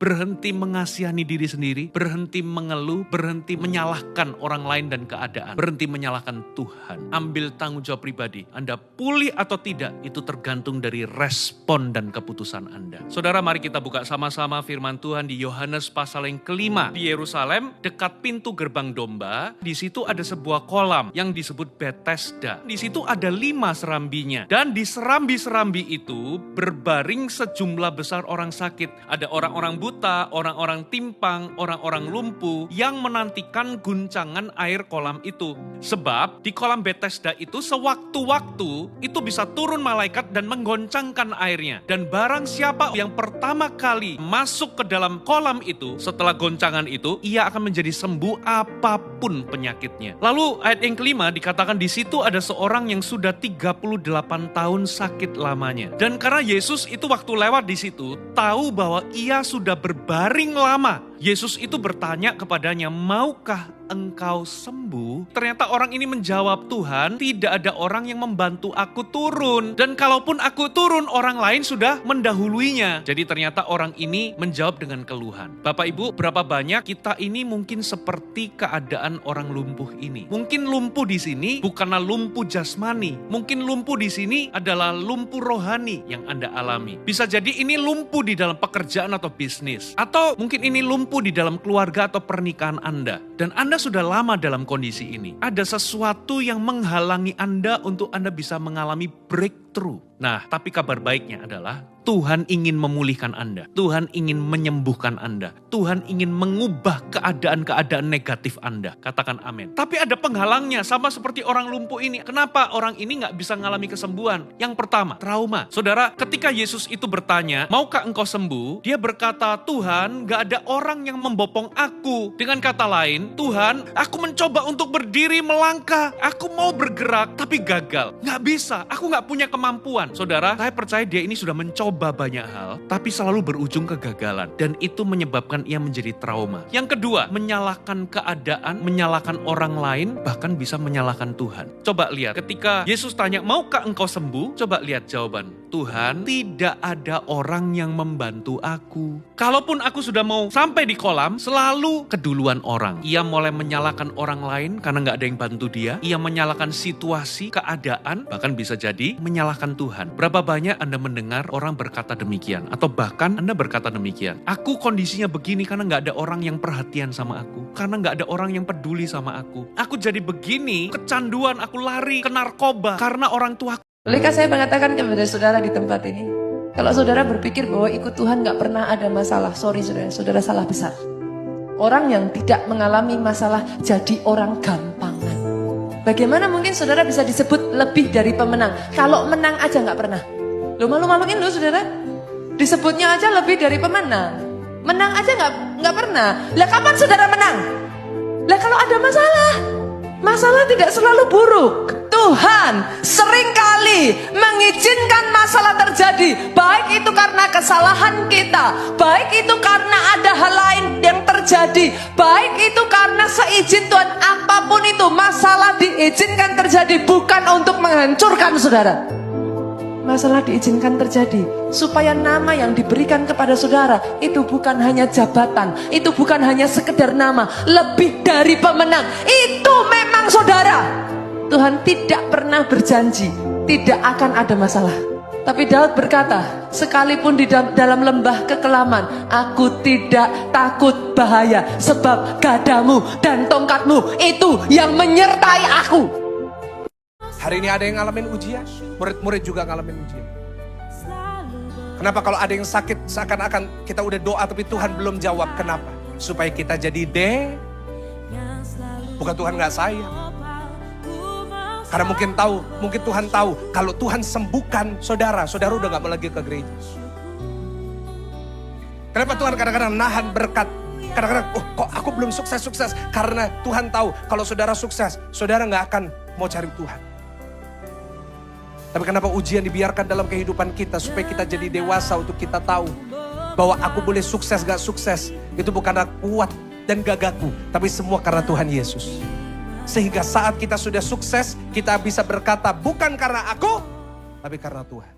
berhenti mengasihani diri sendiri, berhenti mengeluh, berhenti menyalahkan orang lain dan keadaan, berhenti menyalahkan Tuhan. Ambil tanggung jawab pribadi. Anda pulih atau tidak, itu tergantung dari respon dan keputusan Anda. Saudara, mari kita buka sama-sama firman Tuhan di Yohanes pasal yang kelima. Di Yerusalem, dekat pintu gerbang domba, di situ ada sebuah kolam yang disebut Bethesda. Di situ ada 5 serambinya. Dan di serambi-serambi itu berbaring sejumlah besar orang sakit. Ada orang-orang buta, orang-orang timpang, orang-orang lumpuh yang menantikan guncangan air kolam itu. Sebab di kolam Bethesda itu sewaktu-waktu itu bisa turun malaikat dan menggoncangkan airnya. Dan barang siapa yang pertama kali masuk ke dalam kolam itu setelah goncangan itu, ia akan menjadi sembuh apapun penyakitnya. Lalu ayat yang kelima dikatakan di situ ada seorang yang sudah 38 tahun sakit lamanya. Dan karena Yesus itu waktu lewat di situ tahu bahwa ia sudah berbaring lama. Yesus itu bertanya kepadanya, maukah engkau sembuh? Ternyata orang ini menjawab, Tuhan, tidak ada orang yang membantu aku turun. Dan kalaupun aku turun, orang lain sudah mendahuluinya. Jadi ternyata orang ini menjawab dengan keluhan. Bapak Ibu, berapa banyak kita ini mungkin seperti keadaan orang lumpuh ini. Mungkin lumpuh di sini bukanlah lumpuh jasmani. Mungkin lumpuh di sini adalah lumpuh rohani yang Anda alami. Bisa jadi ini lumpuh di dalam pekerjaan atau bisnis. Atau mungkin ini lumpuh di dalam keluarga atau pernikahan Anda. Dan Anda sudah lama dalam kondisi ini. Ada sesuatu yang menghalangi Anda untuk Anda bisa mengalami breakthrough. Nah, tapi kabar baiknya adalah Tuhan ingin memulihkan Anda. Tuhan ingin menyembuhkan Anda. Tuhan ingin mengubah keadaan-keadaan negatif Anda. Katakan amin. Tapi ada penghalangnya, sama seperti orang lumpuh ini. Kenapa orang ini gak bisa mengalami kesembuhan? Yang pertama, trauma. Saudara, ketika Yesus itu bertanya, maukah engkau sembuh? Dia berkata, Tuhan, gak ada orang yang membopong aku. Dengan kata lain, Tuhan, aku mencoba untuk berdiri melangkah. Aku mau bergerak, tapi gagal. Gak bisa, aku gak punya kemampuan. Saudara, saya percaya dia ini sudah mencoba banyak hal, tapi selalu berujung kegagalan. Dan itu menyebabkan ia menjadi trauma. Yang kedua, menyalahkan keadaan, menyalahkan orang lain, bahkan bisa menyalahkan Tuhan. Coba lihat, ketika Yesus tanya, maukah engkau sembuh? Coba lihat jawaban. Tuhan, tidak ada orang yang membantu aku. Kalaupun aku sudah mau sampai di kolam, selalu keduluan orang. Ia mulai menyalahkan orang lain karena gak ada yang bantu dia. Ia menyalahkan situasi, keadaan, bahkan bisa jadi menyalahkan Tuhan. Berapa banyak Anda mendengar orang berkata demikian, atau bahkan Anda berkata demikian, aku kondisinya begini karena gak ada orang yang perhatian sama aku, karena gak ada orang yang peduli sama aku jadi begini, kecanduan, aku lari ke narkoba karena orang tua. Bolehkah saya mengatakan kepada saudara di tempat ini, kalau saudara berpikir bahwa ikut Tuhan gak pernah ada masalah, sorry saudara, saudara salah besar. Orang yang tidak mengalami masalah jadi orang gampangan. Bagaimana mungkin saudara bisa disebut lebih dari pemenang? Kalau menang aja gak pernah. Loh, malu-maluin loh saudara. Disebutnya aja lebih dari pemenang. Menang aja nggak pernah. Lah kapan saudara menang? Lah kalau ada masalah tidak selalu buruk. Tuhan seringkali mengizinkan masalah terjadi. Baik itu karena kesalahan kita, baik itu karena ada hal lain yang terjadi, baik itu karena seizin Tuhan. Apapun itu, masalah diizinkan terjadi bukan untuk menghancurkan saudara. Masalah diizinkan terjadi supaya nama yang diberikan kepada saudara itu bukan hanya jabatan, itu bukan hanya sekedar nama, lebih dari pemenang. Itu memang saudara. Tuhan tidak pernah berjanji tidak akan ada masalah. Tapi Daud berkata, sekalipun di dalam lembah kekelaman, aku tidak takut bahaya, sebab gadamu dan tongkatmu itu yang menyertai aku. Hari ini ada yang ngalamin ujian, murid-murid juga ngalamin ujian. Kenapa kalau ada yang sakit seakan-akan kita udah doa tapi Tuhan belum jawab? Kenapa? Supaya kita jadi bukan Tuhan gak sayang. Karena mungkin Tuhan tahu kalau Tuhan sembuhkan saudara udah gak mau lagi ke gereja. Kenapa Tuhan kadang-kadang nahan berkat? Kadang-kadang, kok aku belum sukses? Karena Tuhan tahu kalau saudara sukses, saudara gak akan mau cari Tuhan. Tapi kenapa ujian dibiarkan dalam kehidupan kita? Supaya kita jadi dewasa untuk kita tahu bahwa aku boleh sukses gak sukses. Itu bukan karena kuat dan gagahku, tapi semua karena Tuhan Yesus. Sehingga saat kita sudah sukses, kita bisa berkata bukan karena aku, tapi karena Tuhan.